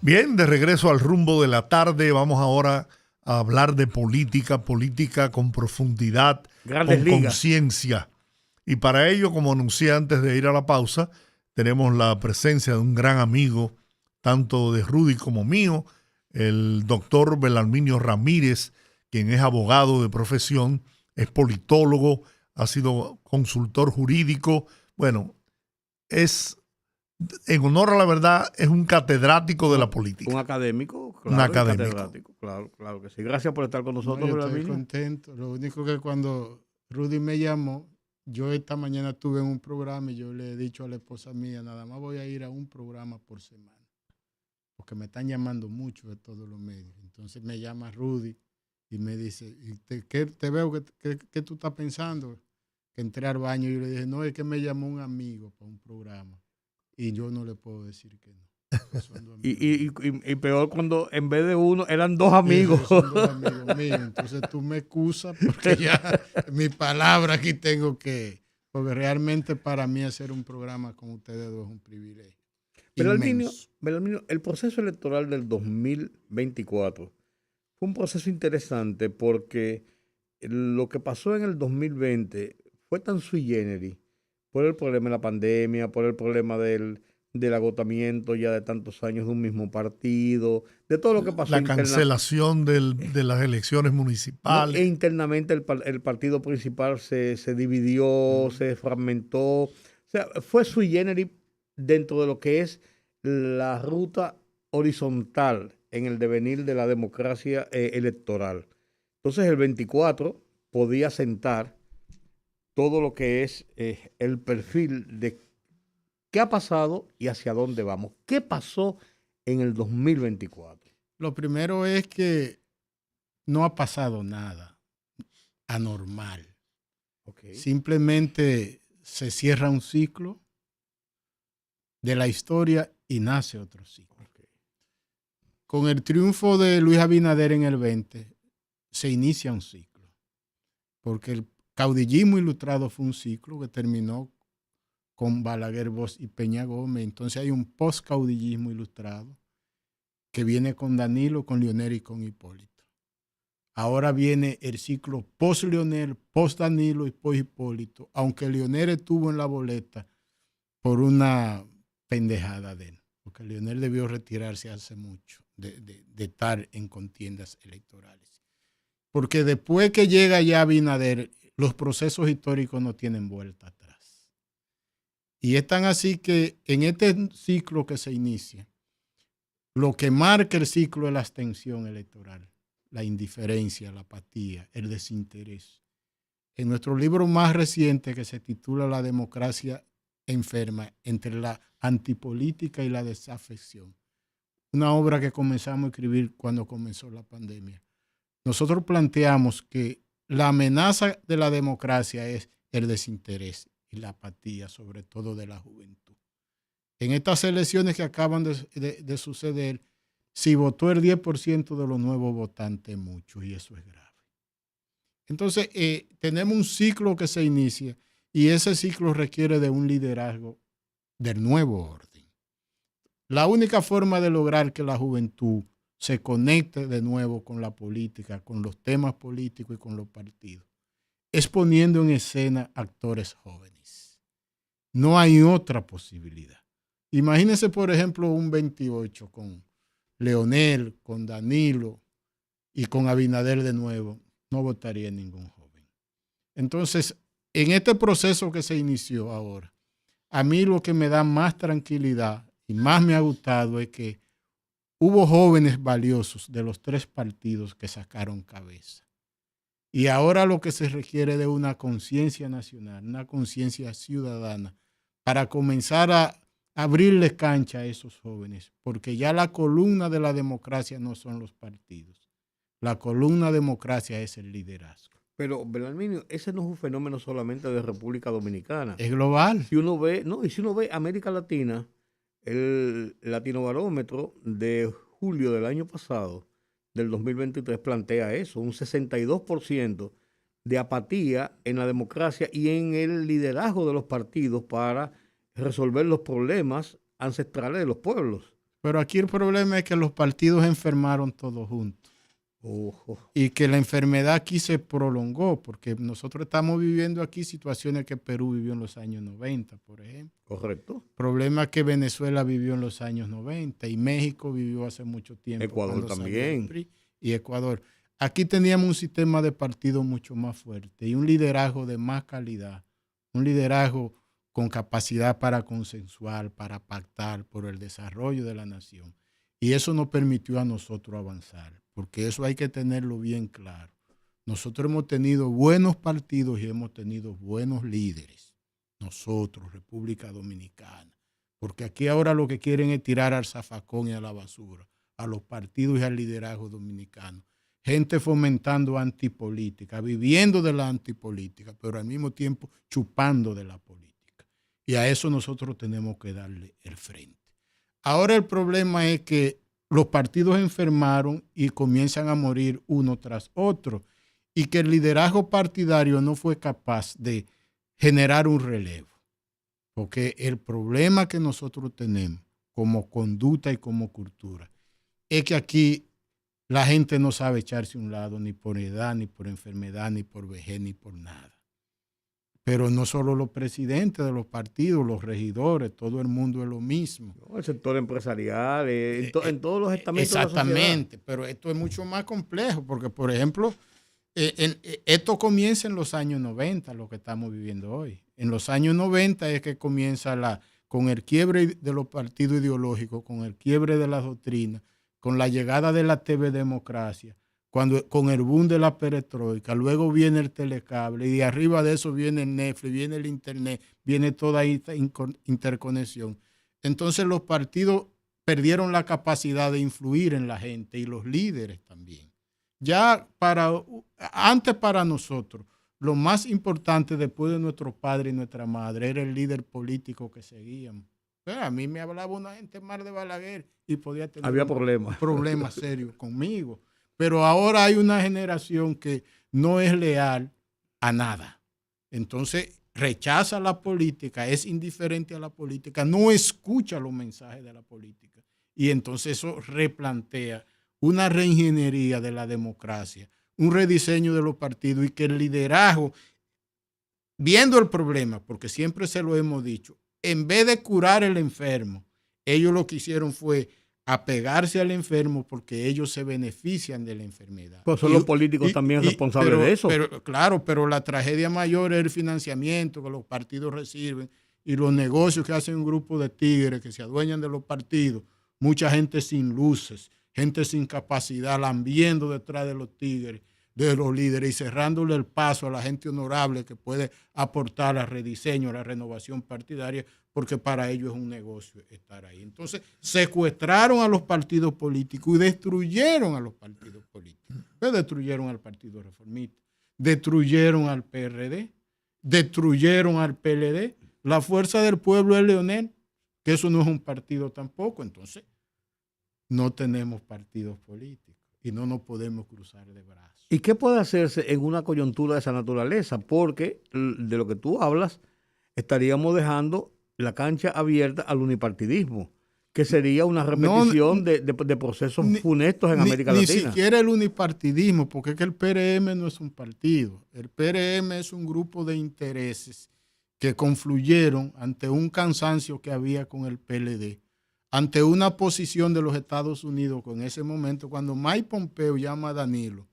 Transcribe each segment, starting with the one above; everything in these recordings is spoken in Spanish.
Bien, de regreso al rumbo de la tarde, vamos ahora a hablar de política, política con profundidad, Grandes con ligas. conciencia. Y para ello, como anuncié antes de ir a la pausa, tenemos la presencia de un gran amigo, tanto de Rudy como mío, el doctor Belarminio Ramírez, quien es abogado de profesión, es politólogo, ha sido consultor jurídico. Bueno, es, en honor a la verdad, es un catedrático de la Un política, académico, un claro, y académico. catedrático, claro, claro que sí. Gracias por estar con No, nosotros, yo estoy Belarminio. contento. Lo único que cuando Rudy me llamó, yo esta mañana estuve en un programa y yo le he dicho a la esposa mía, nada más voy a ir a un programa por semana, porque me están llamando mucho de todos los medios. Entonces me llama Rudy y me dice, ¿qué te veo? ¿Qué tú estás pensando? Que entré al baño y yo le dije, no, es que me llamó un amigo para un programa y yo no le puedo decir que no. Pues son dos Y, amigos y, míos. y, y peor cuando en vez de uno eran dos Sí, amigos. sí, son dos amigos míos. Entonces tú me excusas porque ya mi palabra aquí tengo que, porque realmente para mí hacer un programa con ustedes dos es un privilegio Belarminio, inmenso. Belarminio, el proceso electoral del 2024 fue un proceso interesante porque lo que pasó en el 2020 fue tan sui generis por el problema de la pandemia, por el problema del agotamiento ya de tantos años de un mismo partido, de todo lo que pasó La cancelación de las elecciones no, e municipales. internamente el partido principal se dividió, Ujú. se fragmentó. O sea, fue sui generis dentro de lo que es la ruta horizontal en el devenir de la democracia electoral. Entonces el 24 podía sentar todo lo que es el perfil de qué ha pasado y hacia dónde vamos. ¿Qué pasó en el 2024? Lo primero es que no ha pasado nada anormal. Ok. Simplemente se cierra un ciclo de la historia y nace otro ciclo. Ok. Con el triunfo de Luis Abinader en el 20, se inicia un ciclo, porque el caudillismo ilustrado fue un ciclo que terminó con Balaguer, Bosch y Peña Gómez. Entonces hay un post-caudillismo ilustrado que viene con Danilo, con Leonel y con Hipólito. Ahora viene el ciclo post-Leonel, post-Danilo y post-Hipólito, aunque Leonel estuvo en la boleta por una pendejada de él, porque Leonel debió retirarse hace mucho de estar en contiendas electorales. Porque después que llega ya Abinader, los procesos históricos no tienen vuelta atrás. Y es tan así que en este ciclo que se inicia, lo que marca el ciclo es la abstención electoral, la indiferencia, la apatía, el desinterés. En nuestro libro más reciente, que se titula La democracia enferma, entre la antipolítica y la desafección, una obra que comenzamos a escribir cuando comenzó la pandemia, nosotros planteamos que la amenaza de la democracia es el desinterés y la apatía, sobre todo de la juventud. En estas elecciones que acaban de suceder, si votó el 10% de los nuevos votantes, mucho, y eso es grave. Entonces, tenemos un ciclo que se inicia y ese ciclo requiere de un liderazgo del nuevo orden. La única forma de lograr que la juventud se conecte de nuevo con la política, con los temas políticos y con los partidos, es poniendo en escena actores jóvenes. No hay otra posibilidad. Imagínense, por ejemplo, un 28 con Leonel, con Danilo y con Abinader de nuevo. No votaría ningún joven. Entonces, en este proceso que se inició ahora, a mí lo que me da más tranquilidad y más me ha gustado es que hubo jóvenes valiosos de los tres partidos que sacaron cabeza. Y ahora lo que se requiere de una conciencia nacional, una conciencia ciudadana, para comenzar a abrirles cancha a esos jóvenes, porque ya la columna de la democracia no son los partidos. La columna democracia es el liderazgo. Pero, Belarminio, ese no es un fenómeno solamente de República Dominicana. Es global. Si uno ve, no, y si uno ve América Latina, el Latinobarómetro de julio del año pasado, del 2023, plantea eso, un 62% de apatía en la democracia y en el liderazgo de los partidos para resolver los problemas ancestrales de los pueblos. Pero aquí el problema es que los partidos enfermaron todos juntos. Y que la enfermedad aquí se prolongó, porque nosotros estamos viviendo aquí situaciones que Perú vivió en los años 90, por ejemplo. Correcto. Problemas que Venezuela vivió en los años 90 y México vivió hace mucho tiempo. Ecuador también. Y Ecuador. Aquí teníamos un sistema de partido mucho más fuerte y un liderazgo de más calidad, un liderazgo con capacidad para consensuar, para pactar por el desarrollo de la nación. Y eso nos permitió a nosotros avanzar, porque eso hay que tenerlo bien claro. Nosotros hemos tenido buenos partidos y hemos tenido buenos líderes. Nosotros, República Dominicana. Porque aquí ahora lo que quieren es tirar al zafacón y a la basura, a los partidos y al liderazgo dominicano. Gente fomentando antipolítica, viviendo de la antipolítica, pero al mismo tiempo chupando de la política. Y a eso nosotros tenemos que darle el frente. Ahora el problema es que los partidos enfermaron y comienzan a morir uno tras otro y que el liderazgo partidario no fue capaz de generar un relevo. Porque el problema que nosotros tenemos como conducta y como cultura es que aquí la gente no sabe echarse a un lado ni por edad, ni por enfermedad, ni por vejez, ni por nada. Pero no solo los presidentes de los partidos, los regidores, todo el mundo es lo mismo. El sector empresarial, en todos los estamentos de la sociedad. Exactamente, pero esto es mucho más complejo porque, por ejemplo, esto comienza en los años 90, lo que estamos viviendo hoy. En los años 90 es que comienza con el quiebre de los partidos ideológicos, con el quiebre de las doctrinas, con la llegada de la TV Democracia, con el boom de la perestroika, luego viene el telecable y de arriba de eso viene el Netflix, viene el internet, viene toda esta interconexión. Entonces los partidos perdieron la capacidad de influir en la gente y los líderes también. Antes para nosotros, lo más importante después de nuestro padre y nuestra madre era el líder político que seguíamos. A mí me hablaba una gente mal de Balaguer y podía tener problemas serios conmigo. Pero ahora hay una generación que no es leal a nada. Entonces rechaza la política, es indiferente a la política, no escucha los mensajes de la política. Y entonces eso replantea una reingeniería de la democracia, un rediseño de los partidos y que el liderazgo, viendo el problema, porque siempre se lo hemos dicho, en vez de curar el enfermo, ellos lo que hicieron fue apegarse al enfermo porque ellos se benefician de la enfermedad. Pues son los políticos también responsables de eso. Pero la tragedia mayor es el financiamiento que los partidos reciben y los negocios que hacen un grupo de tigres que se adueñan de los partidos. Mucha gente sin luces, gente sin capacidad, lambiendo detrás de los tigres, de los líderes y cerrándole el paso a la gente honorable que puede aportar al rediseño, a la renovación partidaria, porque para ellos es un negocio estar ahí. Entonces, secuestraron a los partidos políticos y destruyeron a los partidos políticos. Pues destruyeron al Partido Reformista, destruyeron al PRD, destruyeron al PLD. La Fuerza del Pueblo es Leonel, que eso no es un partido tampoco. Entonces, no tenemos partidos políticos y no nos podemos cruzar de brazos. ¿Y qué puede hacerse en una coyuntura de esa naturaleza? Porque de lo que tú hablas, estaríamos dejando la cancha abierta al unipartidismo, que sería una repetición de procesos funestos en América Latina. Ni siquiera el unipartidismo, porque es que el PRM no es un partido. El PRM es un grupo de intereses que confluyeron ante un cansancio que había con el PLD, ante una posición de los Estados Unidos con ese momento, cuando Mike Pompeo llama a Danilo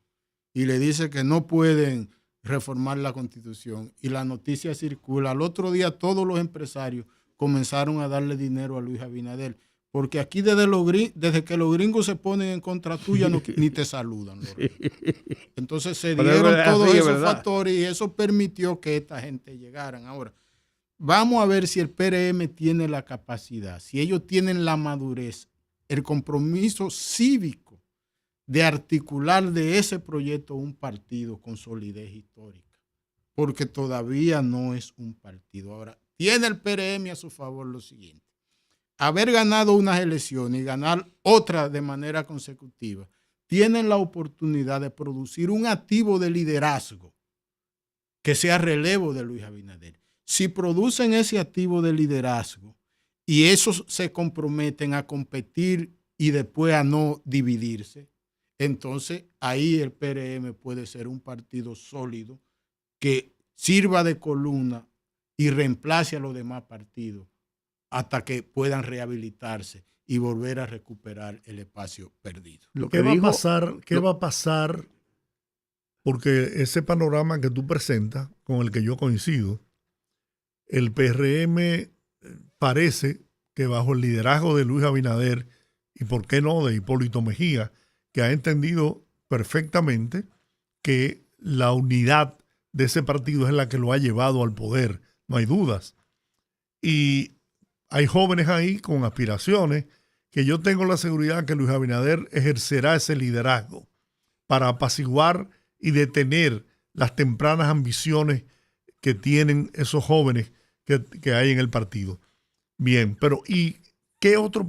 y le dice que no pueden reformar la Constitución y la noticia circula. Al otro día todos los empresarios comenzaron a darle dinero a Luis Abinader, porque aquí desde que los gringos se ponen en contra tuya ni te saludan. Entonces se dieron todos esos factores y eso permitió que esta gente llegaran. Ahora, vamos a ver si el PRM tiene la capacidad, si ellos tienen la madurez, el compromiso cívico de articular de ese proyecto un partido con solidez histórica, porque todavía no es un partido. Ahora, tiene el PRM a su favor lo siguiente: haber ganado unas elecciones y ganar otras de manera consecutiva, tienen la oportunidad de producir un activo de liderazgo que sea relevo de Luis Abinader. Si producen ese activo de liderazgo y esos se comprometen a competir y después a no dividirse, entonces ahí el PRM puede ser un partido sólido que sirva de columna y reemplace a los demás partidos hasta que puedan rehabilitarse y volver a recuperar el espacio perdido. ¿Qué va a pasar? ¿Qué va a pasar? Porque ese panorama que tú presentas, con el que yo coincido, el PRM parece que bajo el liderazgo de Luis Abinader y por qué no de Hipólito Mejía, que ha entendido perfectamente que la unidad de ese partido es la que lo ha llevado al poder, no hay dudas. Y hay jóvenes ahí con aspiraciones que yo tengo la seguridad que Luis Abinader ejercerá ese liderazgo para apaciguar y detener las tempranas ambiciones que tienen esos jóvenes que hay en el partido. Bien, pero ¿y qué otro?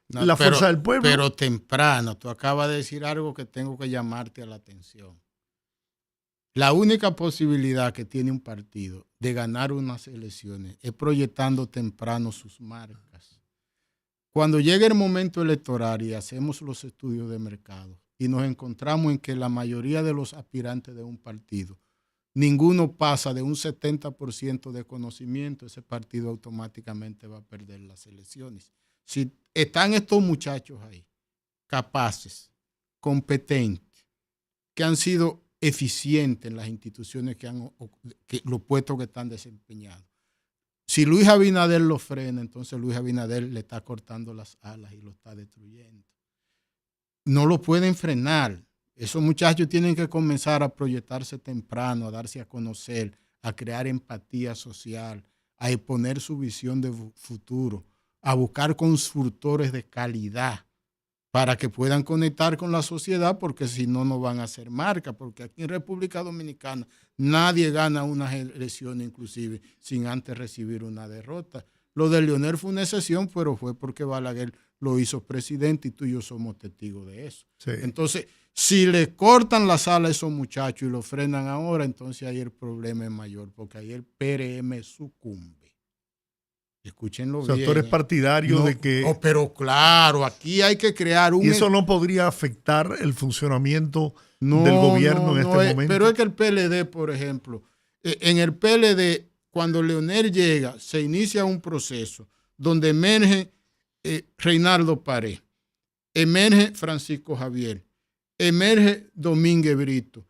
La fuerza del pueblo. Pero temprano, tú acabas de decir algo que tengo que llamarte a la atención. La única posibilidad que tiene un partido de ganar unas elecciones es proyectando temprano sus marcas. Cuando llegue el momento electoral y hacemos los estudios de mercado y nos encontramos en que la mayoría de los aspirantes de un partido, ninguno pasa de un 70% de conocimiento, ese partido automáticamente va a perder las elecciones. Si están estos muchachos ahí, capaces, competentes, que han sido eficientes en las instituciones los puestos que están desempeñados. Si Luis Abinader lo frena, entonces Luis Abinader le está cortando las alas y lo está destruyendo. No lo pueden frenar. Esos muchachos tienen que comenzar a proyectarse temprano, a darse a conocer, a crear empatía social, a exponer su visión de futuro, a buscar consultores de calidad para que puedan conectar con la sociedad, porque si no, no van a hacer marca, porque aquí en República Dominicana nadie gana unas elecciones inclusive sin antes recibir una derrota. Lo de Leonel fue una excepción, pero fue porque Balaguer lo hizo presidente y tú y yo somos testigos de eso. Sí. Entonces, si le cortan las alas a esos muchachos y lo frenan ahora, entonces ahí el problema es mayor, porque ahí el PRM sucumbe. Escúchenlo bien. O sea, tú eres partidario de que... Oh, pero claro, aquí hay que crear un... ¿Y eso no podría afectar el funcionamiento del gobierno en este momento? Pero es que el PLD, por ejemplo, en el PLD, cuando Leonel llega, se inicia un proceso donde emerge Reinaldo Pared, emerge Francisco Javier, emerge Domínguez Brito,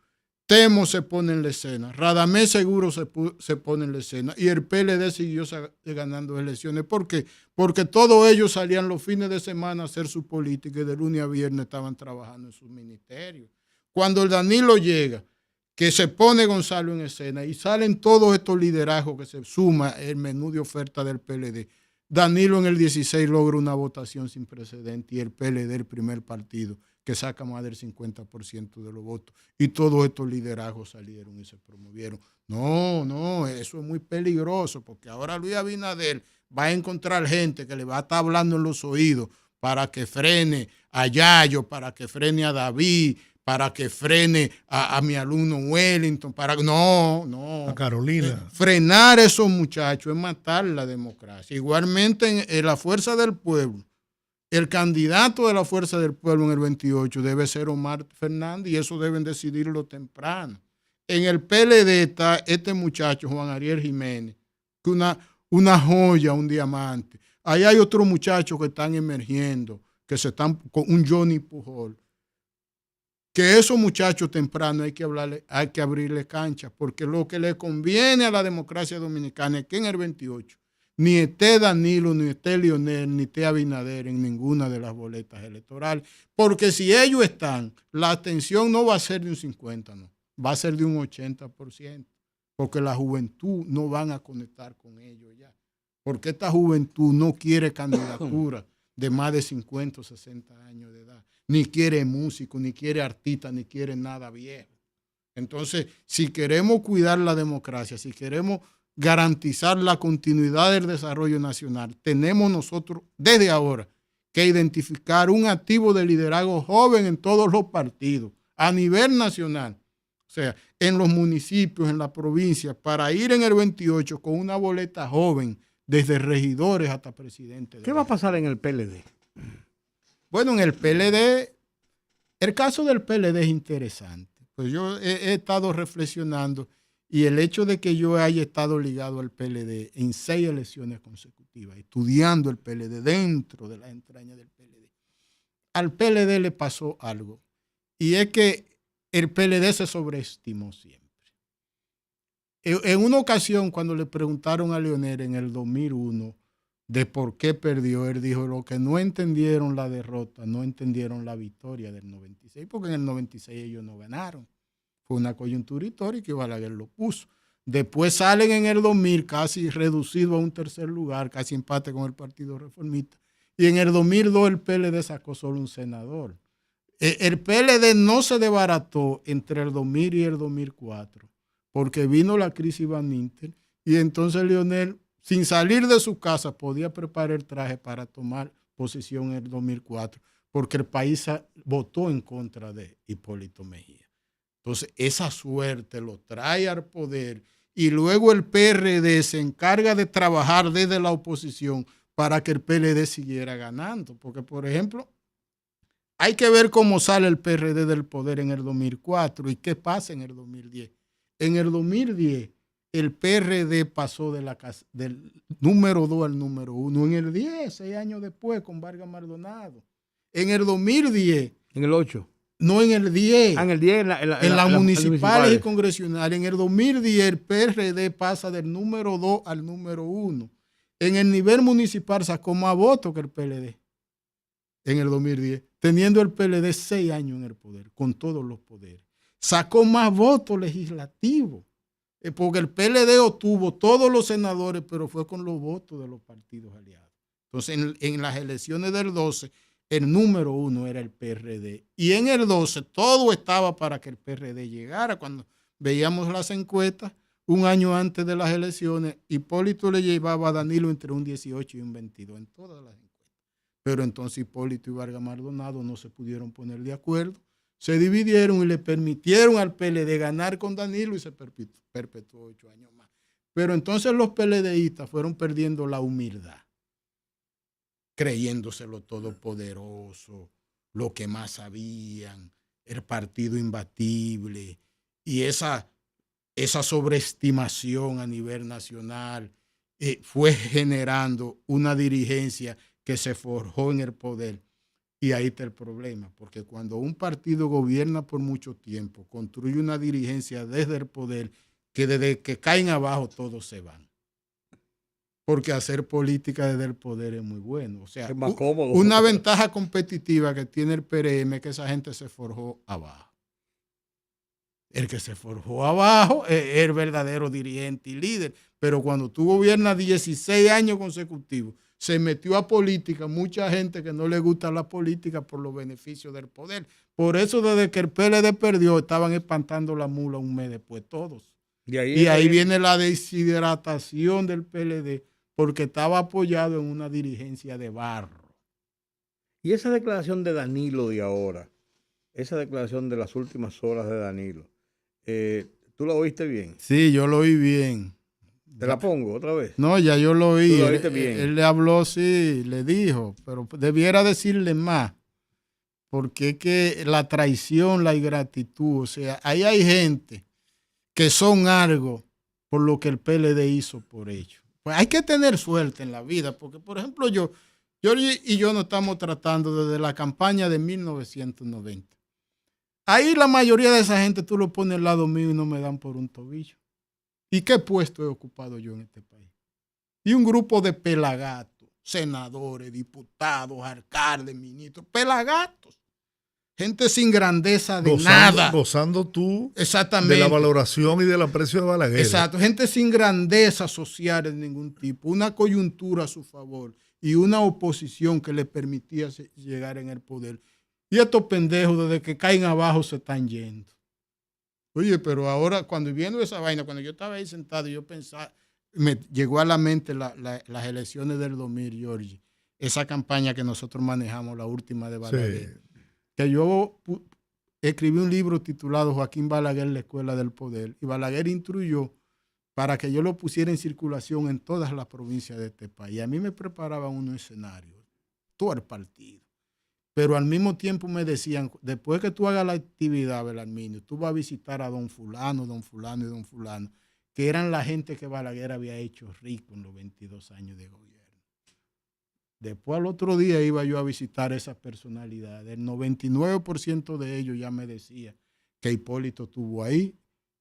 Temo se pone en la escena, Radamés Seguro se pone en la escena y el PLD siguió ganando elecciones. ¿Por qué? Porque todos ellos salían los fines de semana a hacer su política y de lunes a viernes estaban trabajando en sus ministerios. Cuando el Danilo llega, que se pone Gonzalo en escena y salen todos estos liderazgos que se suma el menú de oferta del PLD, Danilo en el 16 logra una votación sin precedente y el PLD el primer partido que saca más del 50% de los votos. Y todos estos liderazgos salieron y se promovieron. No, eso es muy peligroso, porque ahora Luis Abinader va a encontrar gente que le va a estar hablando en los oídos para que frene a Yayo, para que frene a David, para que frene a mi alumno Wellington, a Carolina. Frenar a esos muchachos es matar la democracia. Igualmente en la fuerza del pueblo, el candidato de la Fuerza del Pueblo en el 28 debe ser Omar Fernández y eso deben decidirlo temprano. En el PLD está este muchacho, Juan Ariel Jiménez, que una joya, un diamante. Ahí hay otros muchachos que están emergiendo, que se están con un Johnny Pujol. Que esos muchachos temprano hay que abrirle cancha, porque lo que le conviene a la democracia dominicana es que en el 28 ni esté Danilo, ni esté Leonel, ni esté Abinader en ninguna de las boletas electorales. Porque si ellos están, la abstención no va a ser de un 50%, no. Va a ser de un 80%. Porque la juventud no van a conectar con ellos ya. Porque esta juventud no quiere candidatura de más de 50 o 60 años de edad. Ni quiere músico, ni quiere artista, ni quiere nada viejo. Entonces, si queremos cuidar la democracia, si queremos garantizar la continuidad del desarrollo nacional, tenemos nosotros desde ahora que identificar un activo de liderazgo joven en todos los partidos, a nivel nacional, o sea, en los municipios, en la provincia, para ir en el 28 con una boleta joven desde regidores hasta presidentes. ¿Qué va a pasar en el PLD? Bueno, en el PLD, el caso del PLD es interesante. Pues yo he estado reflexionando y el hecho de que yo haya estado ligado al PLD en 6 elecciones consecutivas, estudiando el PLD dentro de las entrañas del PLD, al PLD le pasó algo. Y es que el PLD se sobreestimó siempre. En una ocasión, cuando le preguntaron a Leonel en el 2001 de por qué perdió, él dijo: lo que no entendieron la derrota, no entendieron la victoria del 96, porque en el 96 ellos no ganaron. Fue una coyuntura histórica y Balaguer lo puso. Después salen en el 2000 casi reducido a un tercer lugar, casi empate con el Partido Reformista. Y en el 2002 el PLD sacó solo un senador. El PLD no se desbarató entre el 2000 y el 2004, porque vino la crisis Van Inter y entonces Leonel, sin salir de su casa, podía preparar el traje para tomar posición en el 2004, porque el país votó en contra de Hipólito Mejía. Entonces, esa suerte lo trae al poder y luego el PRD se encarga de trabajar desde la oposición para que el PLD siguiera ganando. Porque, por ejemplo, hay que ver cómo sale el PRD del poder en el 2004 y qué pasa en el 2010. En el 2010, el PRD pasó del número 2 al número 1. En el 10, 6 años después, con Vargas Maldonado. En el 2010. En el 8. No, en el 10. En el 10, en las municipales y congresionales. En el 2010 el PRD pasa del número 2 al número 1. En el nivel municipal sacó más votos que el PLD. En el 2010. Teniendo el PLD 6 años en el poder, con todos los poderes. Sacó más votos legislativos. Porque el PLD obtuvo todos los senadores, pero fue con los votos de los partidos aliados. Entonces, en las elecciones del 12, el número 1 era el PRD. Y en el 12 todo estaba para que el PRD llegara. Cuando veíamos las encuestas, un año antes de las elecciones, Hipólito le llevaba a Danilo entre un 18 y un 22 en todas las encuestas. Pero entonces Hipólito y Vargas Maldonado no se pudieron poner de acuerdo. Se dividieron y le permitieron al PLD ganar con Danilo y se perpetuó 8 años más. Pero entonces los PLDistas fueron perdiendo la humildad, creyéndoselo todopoderoso, lo que más sabían, el partido imbatible, y esa sobreestimación a nivel nacional fue generando una dirigencia que se forjó en el poder. Y ahí está el problema, porque cuando un partido gobierna por mucho tiempo, construye una dirigencia desde el poder, que desde que caen abajo todos se van. Porque hacer política desde el poder es muy bueno. O sea, es más cómodo. Una ventaja competitiva que tiene el PRM es que esa gente se forjó abajo. El que se forjó abajo es el verdadero dirigente y líder. Pero cuando tú gobiernas 16 años consecutivos, se metió a política mucha gente que no le gusta la política por los beneficios del poder. Por eso desde que el PLD perdió, estaban espantando la mula un mes después todos. Y ahí viene la deshidratación del PLD, porque estaba apoyado en una dirigencia de barro. Y esa declaración de Danilo de ahora, esa declaración de las últimas horas de Danilo, ¿tú la oíste bien? Sí, yo lo oí bien. ¿Te la pongo otra vez? No, ya yo lo oí. ¿Tú lo oíste bien? Él le habló, sí, le dijo, pero debiera decirle más, porque es que la traición, la ingratitud, o sea, ahí hay gente que son algo por lo que el PLD hizo por ellos. Pues hay que tener suerte en la vida, porque por ejemplo yo y yo nos estamos tratando desde la campaña de 1990. Ahí la mayoría de esa gente tú lo pones al lado mío y no me dan por un tobillo. ¿Y qué puesto he ocupado yo en este país? Y un grupo de pelagatos, senadores, diputados, alcaldes, ministros, pelagatos. Gente sin grandeza de nada. Gozando tú exactamente de la valoración y del aprecio de Balaguer. Exacto. Gente sin grandeza social de ningún tipo. Una coyuntura a su favor y una oposición que le permitía llegar en el poder. Y estos pendejos desde que caen abajo se están yendo. Oye, pero ahora cuando viendo esa vaina, cuando yo estaba ahí sentado, yo pensaba, me llegó a la mente las elecciones del 2000, Georgie. Esa campaña que nosotros manejamos, la última de Balaguer. Sí. Que yo escribí un libro titulado Joaquín Balaguer, la Escuela del Poder. Y Balaguer instruyó para que yo lo pusiera en circulación en todas las provincias de este país. A mí me preparaban unos escenarios, todo el partido. Pero al mismo tiempo me decían, después que tú hagas la actividad, Belarminio, tú vas a visitar a don fulano y don fulano, que eran la gente que Balaguer había hecho rico en los 22 años de gobierno. Después al otro día iba yo a visitar esas personalidades. El 99% de ellos ya me decía que Hipólito estuvo ahí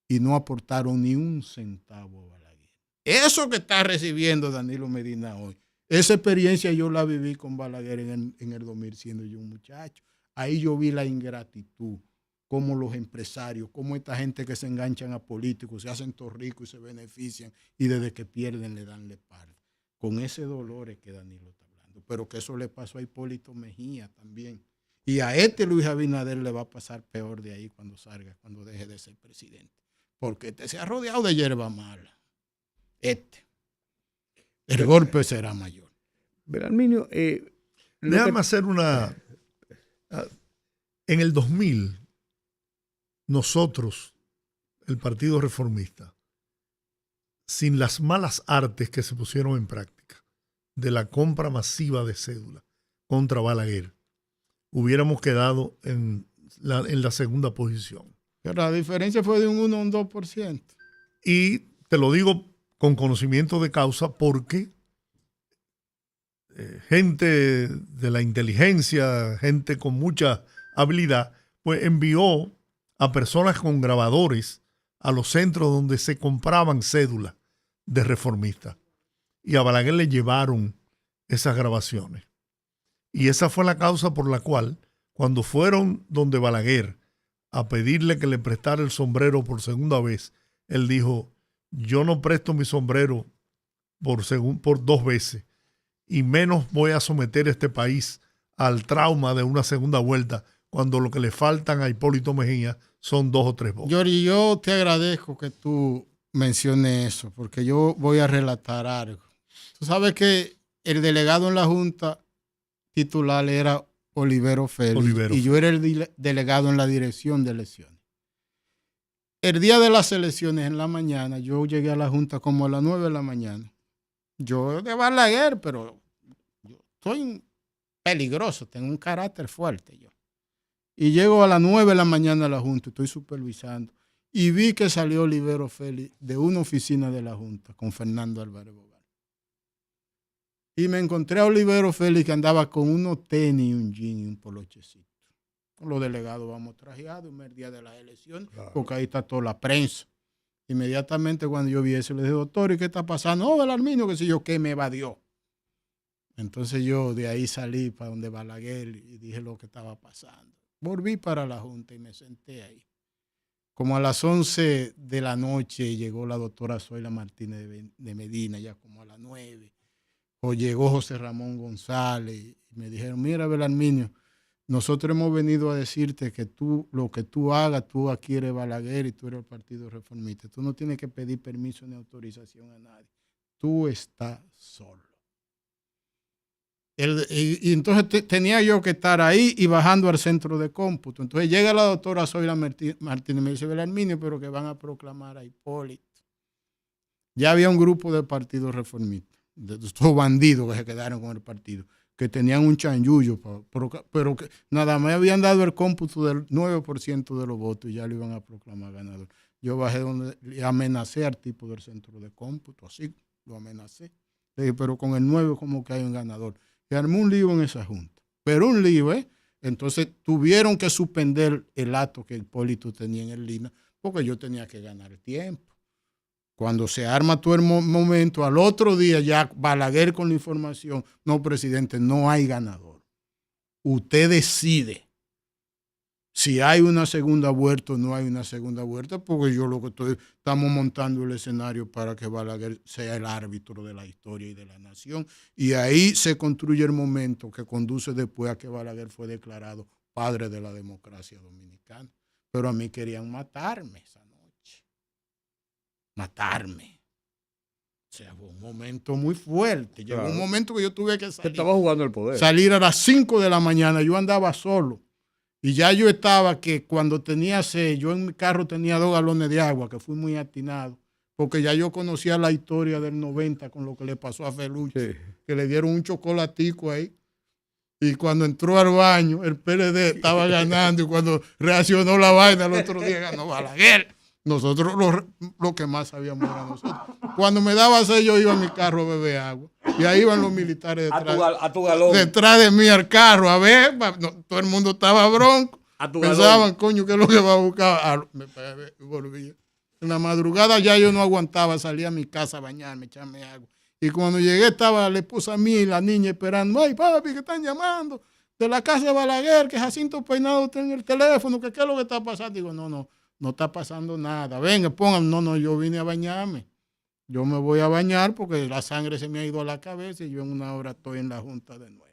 y no aportaron ni un centavo a Balaguer. Eso que está recibiendo Danilo Medina hoy, esa experiencia yo la viví con Balaguer en el 2000 siendo yo un muchacho. Ahí yo vi la ingratitud, cómo los empresarios, cómo esta gente que se enganchan a políticos, se hacen todos ricos y se benefician y desde que pierden le dan la espalda. Con ese dolor es que Danilo está hablando. Pero que eso le pasó a Hipólito Mejía también. Y a este Luis Abinader le va a pasar peor de ahí cuando salga, cuando deje de ser presidente. Porque este se ha rodeado de hierba mala. El golpe será mayor. Belarminio, déjame hacer una... En el 2000, nosotros, el Partido Reformista, sin las malas artes que se pusieron en práctica de la compra masiva de cédula contra Balaguer, hubiéramos quedado en la segunda posición. Pero la diferencia fue de un 1 a un 2%. Y te lo digo con conocimiento de causa porque gente de la inteligencia, gente con mucha habilidad, pues envió a personas con grabadores a los centros donde se compraban cédulas de reformistas. Y a Balaguer le llevaron esas grabaciones. Y esa fue la causa por la cual, cuando fueron donde Balaguer a pedirle que le prestara el sombrero por segunda vez, él dijo, yo no presto mi sombrero por 2 veces y menos voy a someter a este país al trauma de una segunda vuelta cuando lo que le faltan a Hipólito Mejía son 2 o 3 votos. Yori, yo te agradezco que tú menciones eso, porque yo voy a relatar algo. Tú sabes que el delegado en la Junta titular era Olivero Félix y yo era el delegado en la dirección de elecciones. El día de las elecciones en la mañana, yo llegué a la Junta como a las 9 de la mañana. Yo de Balaguer, pero yo soy peligroso, tengo un carácter fuerte yo. Y llego a las 9 de la mañana a la Junta, estoy supervisando, y vi que salió Olivero Félix de una oficina de la Junta con Fernando Álvarez Bogal. Y me encontré a Olivero Félix que andaba con unos tenis, un jean y un polochecito. Los delegados vamos trajeados el día de las elecciones, claro, porque ahí está toda la prensa. Inmediatamente cuando yo vi eso, le dije, doctor, ¿y qué está pasando? No, Belarminio, que si yo, ¿qué me evadió? Entonces yo de ahí salí para donde Balaguer y dije lo que estaba pasando. Volví para la Junta y me senté ahí. Como a las 11 de la noche llegó la doctora Zoila Martínez de Medina, ya como a las 9. O llegó José Ramón González y me dijeron, mira, Belarminio, nosotros hemos venido a decirte que tú, lo que tú hagas, tú aquí eres Balaguer y tú eres el Partido Reformista. Tú no tienes que pedir permiso ni autorización a nadie. Tú estás solo. Y entonces tenía yo que estar ahí y bajando al centro de cómputo. Entonces llega la doctora Zoila Martínez y me dice, Belarminio, pero que van a proclamar a Hipólito. Ya había un grupo de Partido Reformista, de estos bandidos que se quedaron con el partido, que tenían un chanchullo, pero que nada más habían dado el cómputo del 9% de los votos y ya lo iban a proclamar ganador. Yo bajé donde le amenacé al tipo del centro de cómputo, así lo amenacé. Le dije, pero con el 9 como que hay un ganador. Y armó un lío en esa junta. Pero un lío, Entonces tuvieron que suspender el acto que Hipólito tenía en el Lina, porque yo tenía que ganar tiempo. Cuando se arma todo el momento, al otro día ya Balaguer con la información, no, presidente, no hay ganador. Usted decide si hay una segunda vuelta o no hay una segunda vuelta, porque yo lo que estamos montando el escenario para que Balaguer sea el árbitro de la historia y de la nación. Y ahí se construye el momento que conduce después a que Balaguer fue declarado padre de la democracia dominicana. Pero a mí querían matarme esa noche. Matarme. O sea, fue un momento muy fuerte. Llegó un momento que yo tuve que salir. Estaba jugando el poder. Salir a las 5 de la mañana. Yo andaba solo. Y ya yo estaba que cuando tenía sed, yo en mi carro tenía 2 galones de agua, que fui muy atinado. porque ya yo conocía la historia del 90 con lo que le pasó a Feluche, Sí. que le dieron un chocolatico ahí. Y cuando entró al baño, el PLD estaba ganando y cuando reaccionó la vaina el otro día ganó Balaguer. Nosotros lo que más sabíamos era nosotros. Cuando me daba sed yo iba a mi carro a beber agua. Y ahí iban los militares A tu galón. detrás de mí al carro a ver. Todo el mundo estaba bronco. A tu Pensaban, galón. coño, ¿qué es lo que va a buscar? Me volvía. En la madrugada ya yo no aguantaba, salía a mi casa a bañarme, echarme agua. Y cuando llegué estaba la esposa mía y la niña esperando. Ay, papi, que están llamando de la casa de Balaguer, que Jacinto Peinado está en el teléfono, que qué es lo que está pasando. Digo, no está pasando nada. Venga, pongan. No, yo vine a bañarme. Yo me voy a bañar porque la sangre se me ha ido a la cabeza y yo en una hora estoy en la junta de nuevo.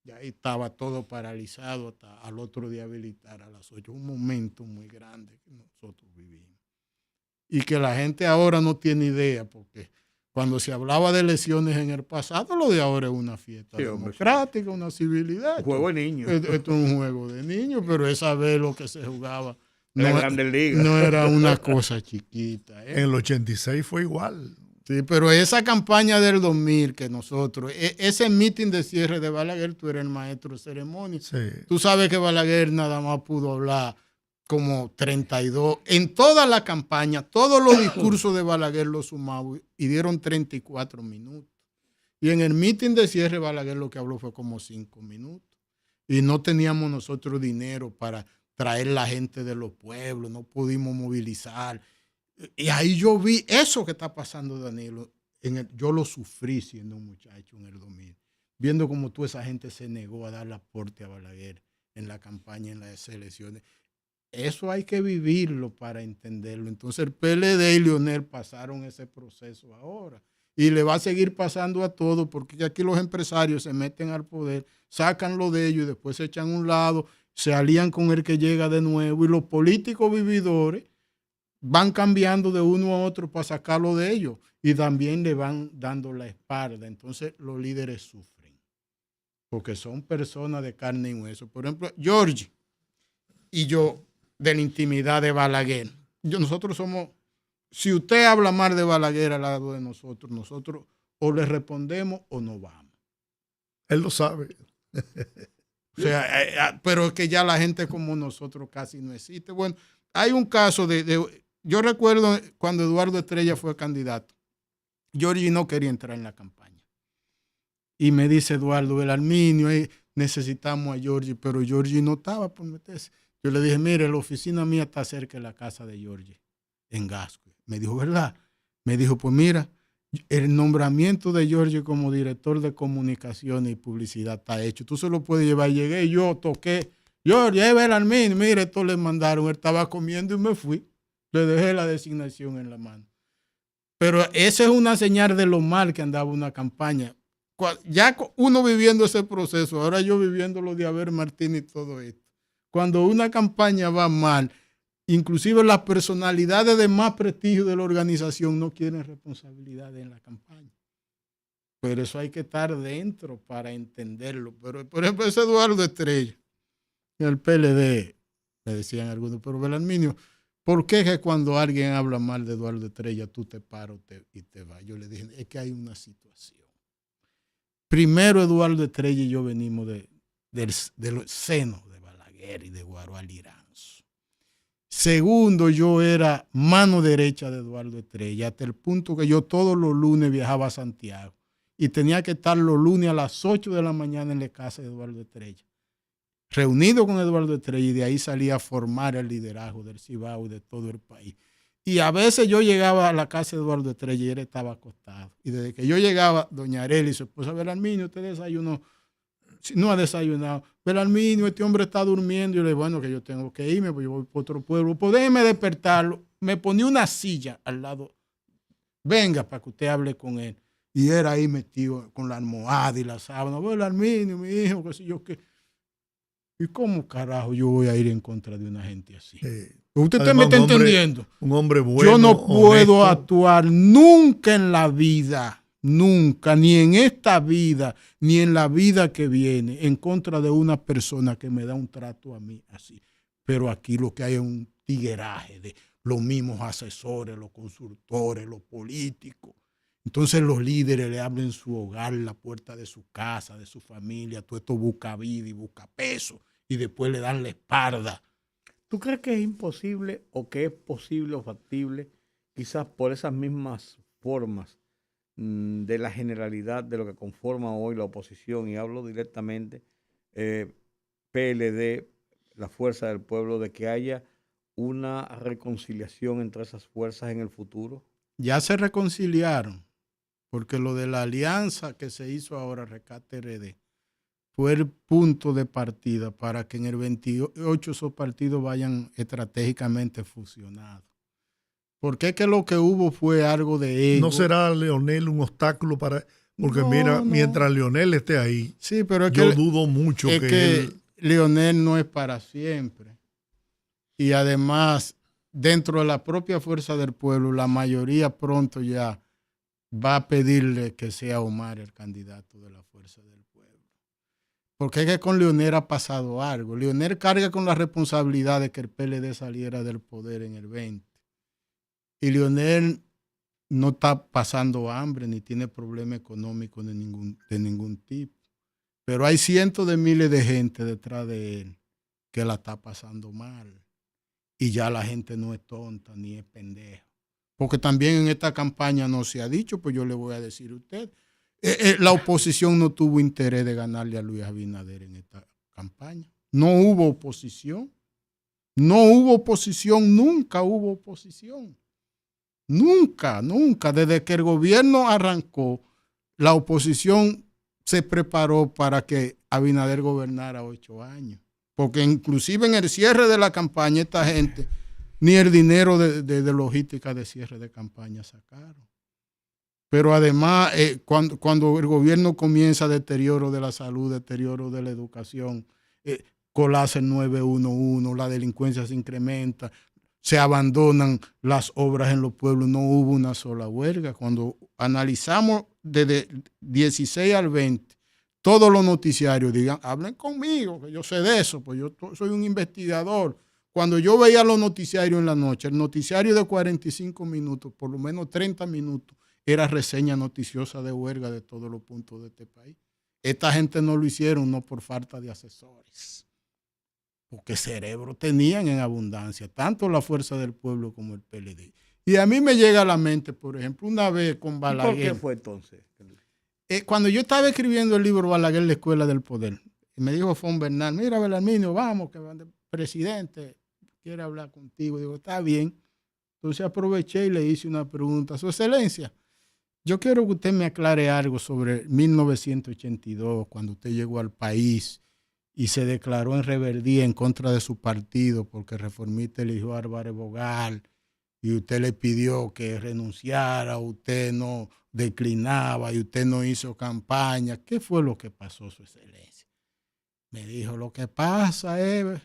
Y ahí estaba todo paralizado hasta al otro día habilitar a las 8. Un momento muy grande que nosotros vivimos. Y que la gente ahora no tiene idea porque cuando se hablaba de elecciones en el pasado, lo de ahora es una fiesta democrática, una civilidad. Juego de niños. Esto es un juego de niños, pero esa vez lo que se jugaba La Grandes Ligas. no era una cosa chiquita. En el 86 fue igual. Sí, pero esa campaña del 2000 que nosotros, ese meeting de cierre de Balaguer, tú eres el maestro de ceremonia. Sí. Tú sabes que Balaguer nada más pudo hablar como 32. En toda la campaña, todos los discursos de Balaguer los sumamos y dieron 34 minutos. Y en el meeting de cierre Balaguer lo que habló fue como 5 minutos. Y no teníamos nosotros dinero para traer la gente de los pueblos, no pudimos movilizar. Y ahí yo vi eso que está pasando, Danilo. Yo lo sufrí siendo un muchacho en el 2000, viendo cómo toda esa gente se negó a dar el aporte a Balaguer en la campaña, en las elecciones. Eso hay que vivirlo para entenderlo. Entonces el PLD y Leonel pasaron ese proceso ahora. Y le va a seguir pasando a todos porque aquí los empresarios se meten al poder, sacan lo de ellos y después se echan a un lado, se alían con el que llega de nuevo. Y los políticos vividores van cambiando de uno a otro para sacarlo de ellos y también le van dando la espalda. Entonces los líderes sufren porque son personas de carne y hueso. Por ejemplo, Georgie y yo, de la intimidad de Balaguer. Nosotros somos, si usted habla mal de Balaguer al lado de nosotros o le respondemos o no vamos. Él lo sabe. O sea, pero es que ya la gente como nosotros casi no existe. Bueno, hay un caso yo recuerdo cuando Eduardo Estrella fue candidato, Georgie no quería entrar en la campaña. Y me dice Eduardo Belarminio, necesitamos a Georgie, pero Georgie no estaba por meterse. Yo le dije, mire, la oficina mía está cerca de la casa de Georgie, en Gascue. Me dijo, ¿verdad? Me dijo, pues mira, el nombramiento de Georgie como director de comunicaciones y publicidad está hecho. Tú se lo puedes llevar. Llegué, yo toqué. Georgie, Belarminio, mire, esto le mandaron. Él estaba comiendo y me fui. Le dejé la designación en la mano. Pero esa es una señal de lo mal que andaba una campaña. Ya uno viviendo ese proceso, ahora yo viviendo lo de Abel Martínez y todo esto. Cuando una campaña va mal, inclusive las personalidades de más prestigio de la organización no quieren responsabilidades en la campaña. Pero eso hay que estar dentro para entenderlo. Pero, por ejemplo, ese Eduardo Estrella, en el PLD, me decían algunos, pero Belarminio, ¿por qué que cuando alguien habla mal de Eduardo Estrella tú te paras y te vas? Yo le dije, es que hay una situación. Primero, Eduardo Estrella y yo venimos del seno de Balaguer y de Guaroa Liranzo. Segundo, yo era mano derecha de Eduardo Estrella, hasta el punto que yo todos los lunes viajaba a Santiago y tenía que estar los lunes a las 8 de la mañana en la casa de Eduardo Estrella, reunido con Eduardo Estrella, y de ahí salía a formar el liderazgo del Cibao y de todo el país. Y a veces yo llegaba a la casa de Eduardo Estrella y él estaba acostado. Y desde que yo llegaba, doña Arely y su esposa, Belarminio, ¿usted desayunó? No ha desayunado. Belarminio, este hombre está durmiendo. Y yo le digo, bueno, que yo tengo que irme, pues yo voy para otro pueblo. Pues déjeme despertarlo. Me ponía una silla al lado. Venga, para que usted hable con él. Y era ahí metido con la almohada y la sábana. Belarminio, mi hijo, qué sé yo qué. ¿Y cómo carajo yo voy a ir en contra de una gente así? Usted Además, me está entendiendo. Un hombre bueno. Yo no puedo honesto. actuar nunca en la vida, nunca, ni en esta vida, ni en la vida que viene, en contra de una persona que me da un trato a mí así. Pero aquí lo que hay es un tigueraje de los mismos asesores, los consultores, los políticos. Entonces los líderes le abren su hogar, la puerta de su casa, de su familia, todo esto busca vida y busca peso, y después le dan la espalda. ¿Tú crees que es imposible o que es posible o factible, quizás por esas mismas formas de la generalidad de lo que conforma hoy la oposición, y hablo directamente, PLD, la Fuerza del Pueblo, de que haya una reconciliación entre esas fuerzas en el futuro? Ya se reconciliaron, porque lo de la alianza que se hizo ahora, Rescate RD, fue el punto de partida para que en el 28 esos partidos vayan estratégicamente fusionados. Porque es que lo que hubo fue algo de ego. ¿No será Leonel un obstáculo para...? Porque No, mira, no. Mientras Leonel esté ahí, Sí, pero es yo que, dudo mucho es que que él... Leonel no es para siempre. Y además, dentro de la propia Fuerza del Pueblo, la mayoría pronto ya va a pedirle que sea Omar el candidato de la Fuerza del Pueblo. Porque es que con Leonel ha pasado algo. Leonel carga con la responsabilidad de que el PLD saliera del poder en el 20. Y Leonel no está pasando hambre ni tiene problemas económicos de ningún tipo. Pero hay cientos de miles de gente detrás de él que la está pasando mal. Y ya la gente no es tonta ni es pendeja. Porque también en esta campaña no se ha dicho, pues yo le voy a decir a usted, la oposición no tuvo interés de ganarle a Luis Abinader en esta campaña. No hubo oposición. No hubo oposición, nunca hubo oposición. Nunca, nunca. Desde que el gobierno arrancó, la oposición se preparó para que Abinader gobernara 8 años. Porque inclusive en el cierre de la campaña, esta gente ni el dinero de logística de cierre de campaña sacaron. Pero además, cuando el gobierno comienza deterioro de la salud, deterioro de la educación, colapsa el 911, la delincuencia se incrementa, se abandonan las obras en los pueblos, no hubo una sola huelga. Cuando analizamos desde 16 al 20, todos los noticiarios digan, hablen conmigo, que yo sé de eso, pues yo soy un investigador. Cuando yo veía los noticiarios en la noche, el noticiario de 45 minutos, por lo menos 30 minutos, era reseña noticiosa de huelga de todos los puntos de este país. Esta gente no lo hicieron no por falta de asesores, porque cerebro tenían en abundancia, tanto la Fuerza del Pueblo como el PLD. Y a mí me llega a la mente, por ejemplo, una vez con Balaguer. ¿Y por qué fue entonces? Cuando yo estaba escribiendo el libro Balaguer, la Escuela del Poder, me dijo Fon Bernal, mira, Belarminio, vamos, que el presidente quiere hablar contigo. Digo, está bien. Entonces aproveché y le hice una pregunta. Su Excelencia, yo quiero que usted me aclare algo sobre 1982, cuando usted llegó al país y se declaró en rebeldía en contra de su partido porque el reformista eligió a Álvarez Bogal y usted le pidió que renunciara, usted no declinaba y usted no hizo campaña. ¿Qué fue lo que pasó, Su Excelencia? Me dijo, lo que pasa es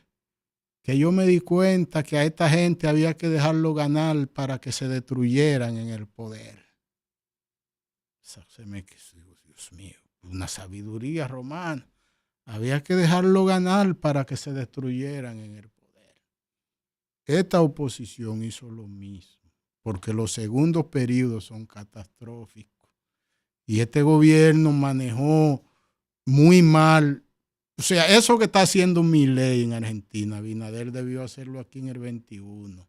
que yo me di cuenta que a esta gente había que dejarlo ganar para que se destruyeran en el poder. Dios mío, una sabiduría romana. Había que dejarlo ganar para que se destruyeran en el poder. Esta oposición hizo lo mismo, porque los segundos periodos son catastróficos. Y este gobierno manejó muy mal. O sea, eso que está haciendo Milei en Argentina, Abinader debió hacerlo aquí en el 21.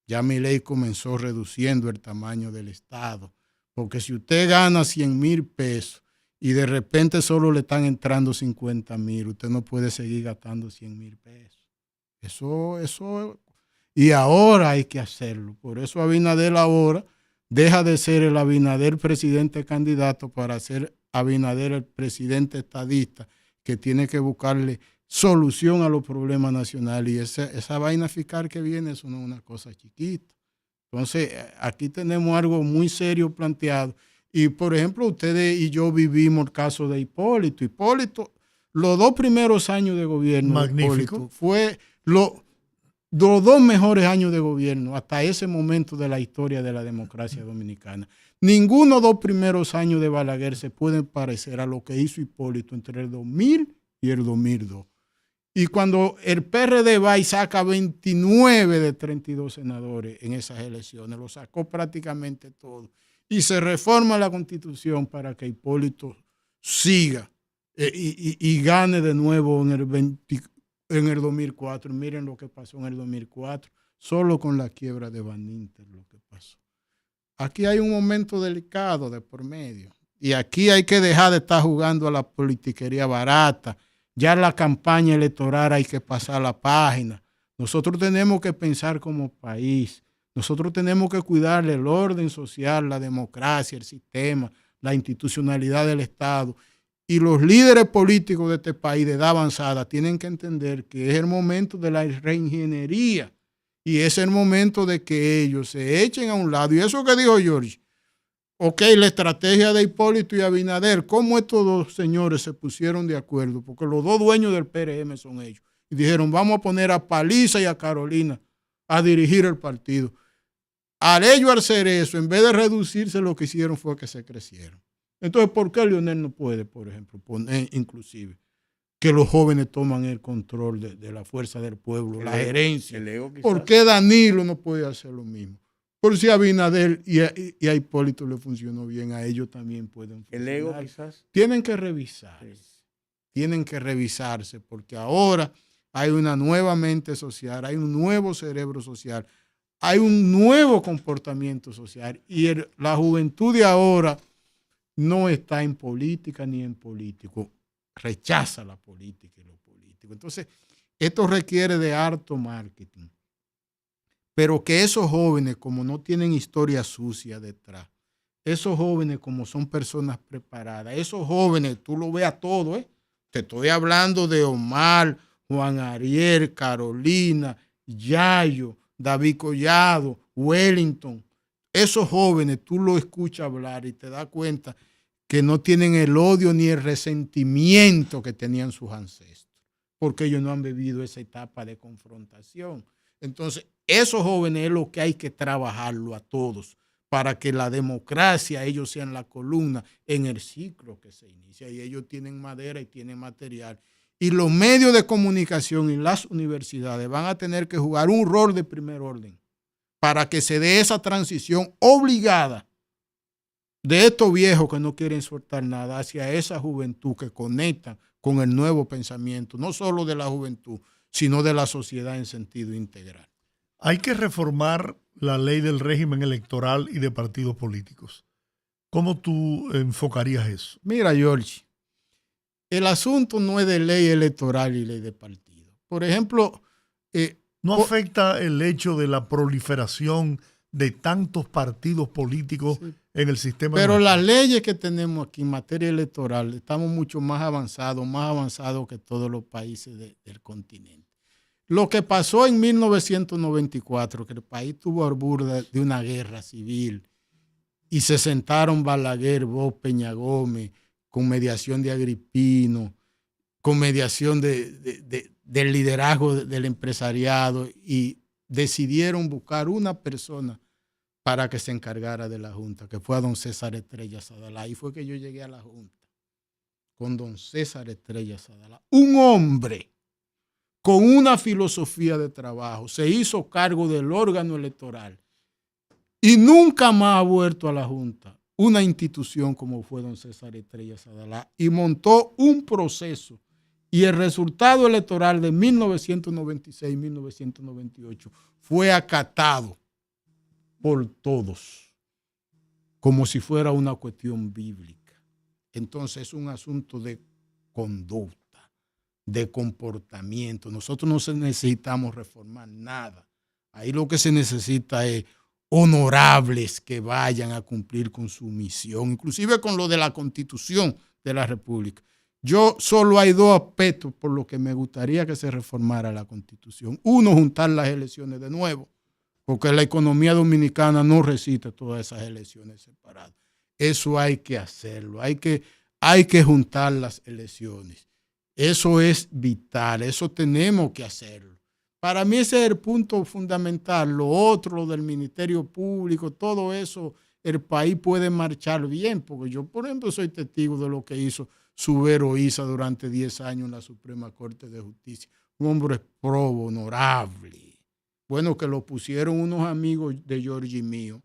Ya Milei comenzó reduciendo el tamaño del Estado. Porque si usted gana 100,000 pesos y de repente solo le están entrando 50,000, usted no puede seguir gastando 100,000 pesos. Eso, y ahora hay que hacerlo. Por eso Abinader ahora deja de ser el Abinader presidente candidato para ser Abinader el presidente estadista, que tiene que buscarle solución a los problemas nacionales. Y esa vaina fiscal que viene, eso no es una cosa chiquita. Entonces, aquí tenemos algo muy serio planteado. Y, por ejemplo, ustedes y yo vivimos el caso de Hipólito. Hipólito, los 2 primeros años de gobierno de Hipólito fue los 2 mejores años de gobierno hasta ese momento de la historia de la democracia dominicana. Ninguno de los 2 primeros años de Balaguer se puede parecer a lo que hizo Hipólito entre el 2000 y el 2002. Y cuando el PRD va y saca 29 de 32 senadores en esas elecciones, lo sacó prácticamente todo. Y se reforma la Constitución para que Hipólito siga y gane de nuevo en el 2004. Miren lo que pasó en el 2004, solo con la quiebra de Van Inter lo que pasó. Aquí hay un momento delicado de por medio. Y aquí hay que dejar de estar jugando a la politiquería barata. Ya la campaña electoral hay que pasar la página. Nosotros tenemos que pensar como país. Nosotros tenemos que cuidar el orden social, la democracia, el sistema, la institucionalidad del Estado. Y los líderes políticos de este país de edad avanzada tienen que entender que es el momento de la reingeniería y es el momento de que ellos se echen a un lado. Y eso que dijo George, ok, la estrategia de Hipólito y Abinader, ¿cómo estos dos señores se pusieron de acuerdo? Porque los dos dueños del PRM son ellos. Y dijeron, vamos a poner a Paliza y a Carolina a dirigir el partido. Al ellos hacer eso, en vez de reducirse, lo que hicieron fue que se crecieron. Entonces, ¿por qué Leonel no puede, por ejemplo, poner inclusive que los jóvenes toman el control de la fuerza del pueblo, la gerencia? ¿Por qué Danilo no puede hacer lo mismo? Por si a Abinader y a Hipólito le funcionó bien, a ellos también pueden funcionar. El ego quizás. Tienen que revisarse. Sí. Tienen que revisarse porque ahora hay una nueva mente social, hay un nuevo cerebro social, hay un nuevo comportamiento social y la juventud de ahora no está en política ni en político, rechaza la política y lo político. Entonces, esto requiere de harto marketing. Pero que esos jóvenes, como no tienen historia sucia detrás, esos jóvenes como son personas preparadas, esos jóvenes, tú lo veas todo, te estoy hablando de Omar, Juan Ariel, Carolina, Yayo, David Collado, Wellington. Esos jóvenes, tú lo escuchas hablar y te das cuenta que no tienen el odio ni el resentimiento que tenían sus ancestros, porque ellos no han vivido esa etapa de confrontación. Entonces, esos jóvenes es lo que hay que trabajarlo a todos para que la democracia, ellos sean la columna en el ciclo que se inicia y ellos tienen madera y tienen material. Y los medios de comunicación y las universidades van a tener que jugar un rol de primer orden para que se dé esa transición obligada de estos viejos que no quieren soltar nada hacia esa juventud que conecta con el nuevo pensamiento, no solo de la juventud, sino de la sociedad en sentido integral. Hay que reformar la ley del régimen electoral y de partidos políticos. ¿Cómo tú enfocarías eso? Mira, George, el asunto no es de ley electoral y ley de partido. Por ejemplo, ¿no afecta el hecho de la proliferación de tantos partidos políticos en el sistema? Pero las leyes que tenemos aquí en materia electoral, estamos mucho más avanzados que todos los países del continente. Lo que pasó en 1994, que el país tuvo al borde de una guerra civil y se sentaron Balaguer, Bosch, Peña Gómez, con mediación de Agripino, con mediación del liderazgo del empresariado y decidieron buscar una persona para que se encargara de la Junta, que fue a don César Estrella Sadalá. Y fue que yo llegué a la Junta con don César Estrella Sadalá, un hombre con una filosofía de trabajo, se hizo cargo del órgano electoral y nunca más ha vuelto a la Junta una institución como fue don César Estrella Sadalá y montó un proceso y el resultado electoral de 1996-1998 fue acatado por todos como si fuera una cuestión bíblica. Entonces es un asunto de conducta, de comportamiento. Nosotros no necesitamos reformar nada. Ahí lo que se necesita es honorables que vayan a cumplir con su misión, inclusive con lo de la Constitución de la República. Yo solo hay dos aspectos por los que me gustaría que se reformara la Constitución. Uno, juntar las elecciones de nuevo, porque la economía dominicana no resiste todas esas elecciones separadas. Eso hay que hacerlo, hay que juntar las elecciones. Eso es vital, eso tenemos que hacerlo. Para mí ese es el punto fundamental. Lo otro, lo del Ministerio Público, todo eso, el país puede marchar bien, porque yo, por ejemplo, soy testigo de lo que hizo Subero Isa durante 10 años en la Suprema Corte de Justicia. Un hombre probo, honorable. Bueno, que lo pusieron unos amigos de Georgie mío.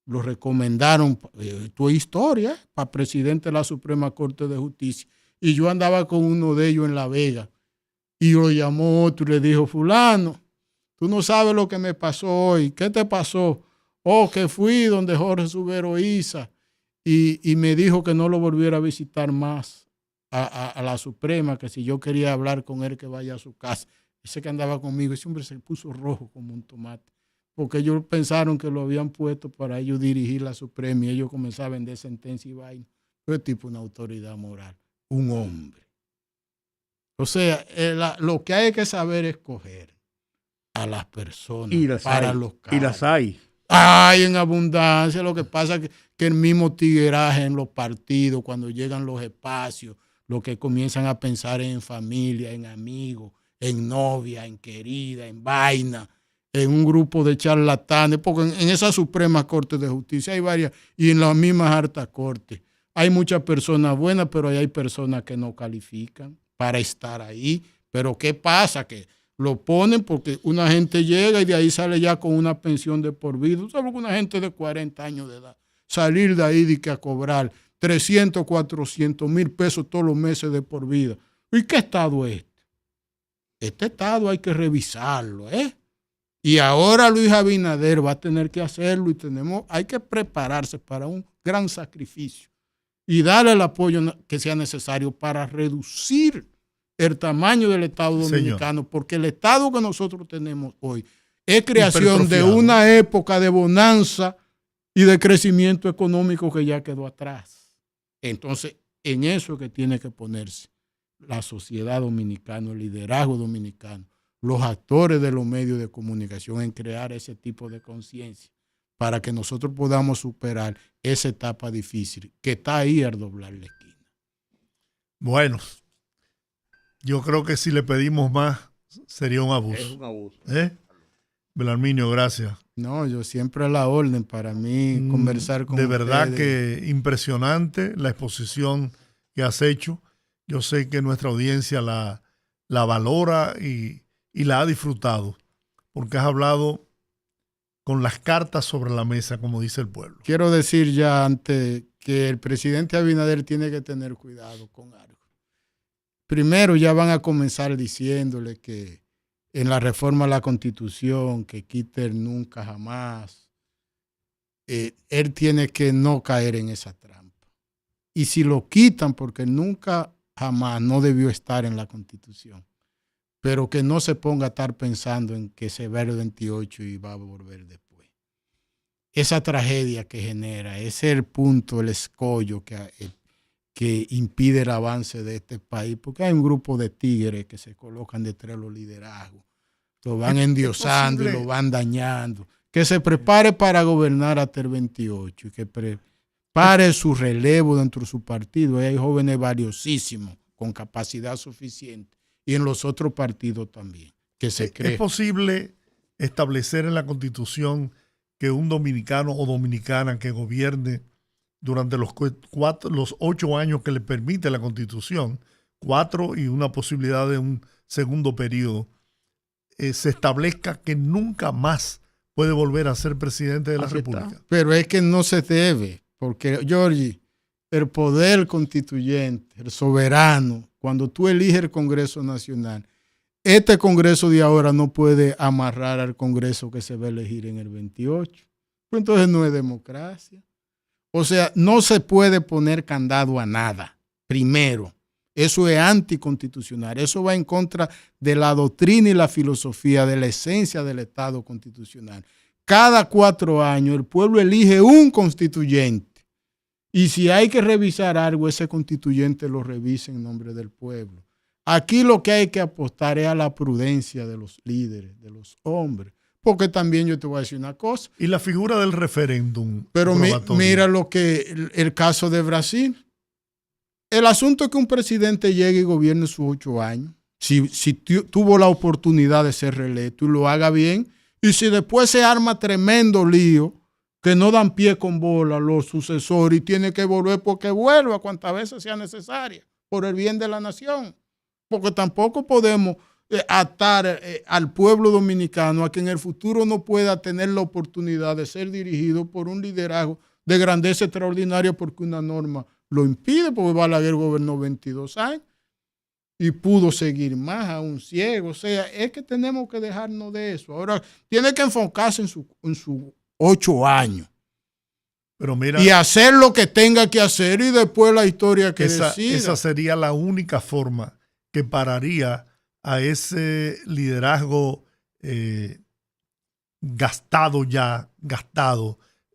Lo recomendaron, tu historia, para presidente de la Suprema Corte de Justicia. Y yo andaba con uno de ellos en La Vega. Y lo llamó otro y le dijo, fulano, tú no sabes lo que me pasó hoy. ¿Qué te pasó? Oh, que fui donde Jorge Subero Isa y me dijo que no lo volviera a visitar más a la Suprema, que si yo quería hablar con él, que vaya a su casa. Ese que andaba conmigo, ese hombre se puso rojo como un tomate, porque ellos pensaron que lo habían puesto para ellos dirigir la Suprema y ellos comenzaban a vender sentencia y vaina. Ese tipo una autoridad moral, un hombre. O sea, lo que hay que saber es escoger a las personas para los cargos. Y las hay. Hay en abundancia. Lo que pasa es que el mismo tigueraje en los partidos, cuando llegan los espacios, lo que comienzan a pensar en familia, en amigos, en novia, en querida, en vaina, en un grupo de charlatanes, porque en esa Suprema Corte de Justicia hay varias, y en las mismas altas cortes hay muchas personas buenas, pero hay personas que no califican para estar ahí. Pero ¿qué pasa? Que lo ponen porque una gente llega y de ahí sale ya con una pensión de por vida. ¿Sabes que una gente de 40 años de edad salir de ahí de que a cobrar 300, 400 mil pesos todos los meses de por vida? ¿Y qué estado es este? Este estado hay que revisarlo, ¿eh? Y ahora Luis Abinader va a tener que hacerlo y hay que prepararse para un gran sacrificio y darle el apoyo que sea necesario para reducir el tamaño del Estado dominicano, señor, porque el Estado que nosotros tenemos hoy es creación de una época de bonanza y de crecimiento económico que ya quedó atrás. Entonces, en eso es que tiene que ponerse la sociedad dominicana, el liderazgo dominicano, los actores de los medios de comunicación, en crear ese tipo de conciencia para que nosotros podamos superar esa etapa difícil que está ahí al doblar la esquina. Bueno, yo creo que si le pedimos más sería un abuso. Es un abuso. Belarminio, gracias. No, yo siempre a la orden. Para mí conversar con ustedes. De verdad que impresionante la exposición que has hecho. Yo sé que nuestra audiencia la valora y la ha disfrutado, porque has hablado con las cartas sobre la mesa, como dice el pueblo. Quiero decir ya antes que el presidente Abinader tiene que tener cuidado con algo. Primero, ya van a comenzar diciéndole que en la reforma a la Constitución, que quite el nunca jamás, él tiene que no caer en esa trampa. Y si lo quitan, porque nunca jamás no debió estar en la Constitución, pero que no se ponga a estar pensando en que se va el 28 y va a volver después. Esa tragedia que genera, ese es el punto, el escollo que impide el avance de este país, porque hay un grupo de tigres que se colocan detrás de los liderazgos, lo van endiosando y lo van dañando. Que se prepare para gobernar hasta el 28 y que prepare su relevo dentro de su partido. Hay jóvenes valiosísimos con capacidad suficiente y en los otros partidos también. Que se cree. ¿Es posible establecer en la Constitución que un dominicano o dominicana que gobierne durante los 8 años que le permite la Constitución, 4 y una posibilidad de un segundo periodo, se establezca que nunca más puede volver a ser presidente de la República? Pero es que no se debe, porque, Georgie, el poder constituyente, el soberano, cuando tú eliges el Congreso Nacional, este Congreso de ahora no puede amarrar al Congreso que se va a elegir en el 28. Pues entonces no es democracia. O sea, no se puede poner candado a nada. Primero, eso es anticonstitucional. Eso va en contra de la doctrina y la filosofía, de la esencia del Estado constitucional. Cada 4 años el pueblo elige un constituyente. Y si hay que revisar algo, ese constituyente lo revisa en nombre del pueblo. Aquí lo que hay que apostar es a la prudencia de los líderes, de los hombres. Porque también yo te voy a decir una cosa. Y la figura del referéndum. Pero mira lo que el caso de Brasil. El asunto es que un presidente llegue y gobierne sus 8 años. Si tuvo la oportunidad de ser reelecto y lo haga bien. Y si después se arma tremendo lío, que no dan pie con bola los sucesores y tiene que volver porque vuelva cuantas veces sea necesaria. por el bien de la nación, porque tampoco podemos atar al pueblo dominicano a que en el futuro no pueda tener la oportunidad de ser dirigido por un liderazgo de grandeza extraordinaria porque una norma lo impide, porque Balaguer gobernó 22 años y pudo seguir más aún ciego. O sea, es que tenemos que dejarnos de eso. Ahora, tiene que enfocarse en sus 8 años. Pero mira, Y hacer lo que tenga que hacer y después la historia que decida. esa sería la única forma que pararía a ese liderazgo gastado,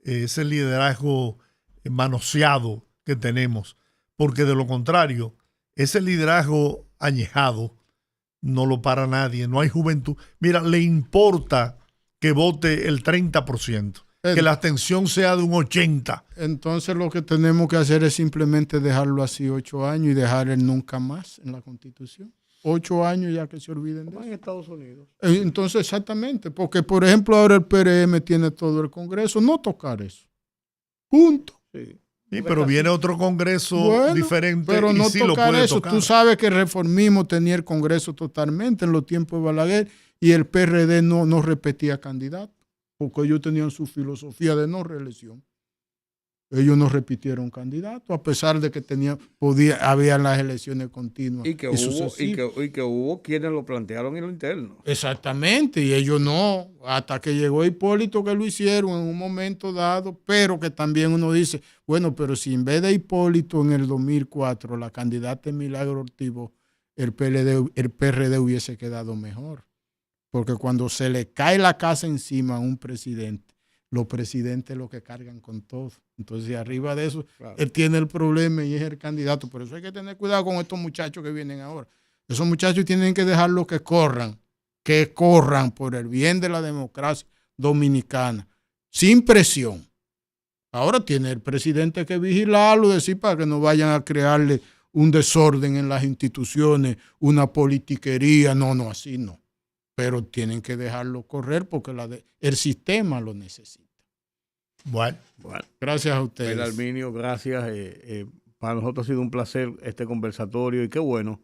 ese liderazgo manoseado que tenemos. Porque de lo contrario, ese liderazgo añejado no lo para nadie, no hay juventud. Mira, le importa que vote el 30%, que la abstención sea de un 80%. Entonces lo que tenemos que hacer es simplemente dejarlo así 8 años y dejar el nunca más en la Constitución. 8 años ya que se olviden de eso. En Estados Unidos. Entonces, exactamente, porque por ejemplo ahora el PRM tiene todo el Congreso, no tocar eso. Punto. Sí. Sí, pero viene otro Congreso diferente, pero no sí lo tocar puede eso. tocar. Tú sabes que el reformismo tenía el Congreso totalmente en los tiempos de Balaguer y el PRD no repetía candidato, porque ellos tenían su filosofía de no reelección. Ellos no repitieron candidato, a pesar de que había las elecciones continuas. Y que hubo quienes lo plantearon en lo interno. Exactamente, y ellos no, hasta que llegó Hipólito que lo hicieron en un momento dado, pero que también uno dice, bueno, pero si en vez de Hipólito en el 2004 la candidata es Milagro Ortiz, el PRD hubiese quedado mejor, porque cuando se le cae la casa encima a un presidente, los presidentes lo que cargan con todo. Entonces, arriba de eso, claro, él tiene el problema y es el candidato. Por eso hay que tener cuidado con estos muchachos que vienen ahora. Esos muchachos tienen que dejarlos que corran por el bien de la democracia dominicana, sin presión. Ahora tiene el presidente que vigilarlo, decir para que no vayan a crearle un desorden en las instituciones, una politiquería. No, así no. Pero tienen que dejarlo correr porque el sistema lo necesita. Bueno, gracias a ustedes. Belarminio, gracias. Para nosotros ha sido un placer este conversatorio y qué bueno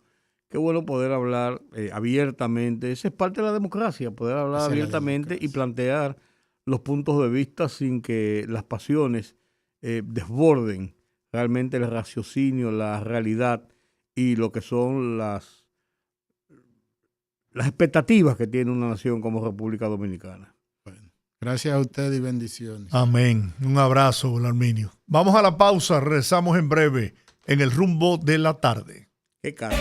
poder hablar abiertamente. Esa es parte de la democracia, poder hablar abiertamente y plantear los puntos de vista sin que las pasiones desborden realmente el raciocinio, la realidad y lo que son las expectativas que tiene una nación como República Dominicana. Bueno, gracias a ustedes y bendiciones. Amén. Un abrazo, Belarminio. Vamos a la pausa, regresamos en breve en el rumbo de la tarde. Qué cara.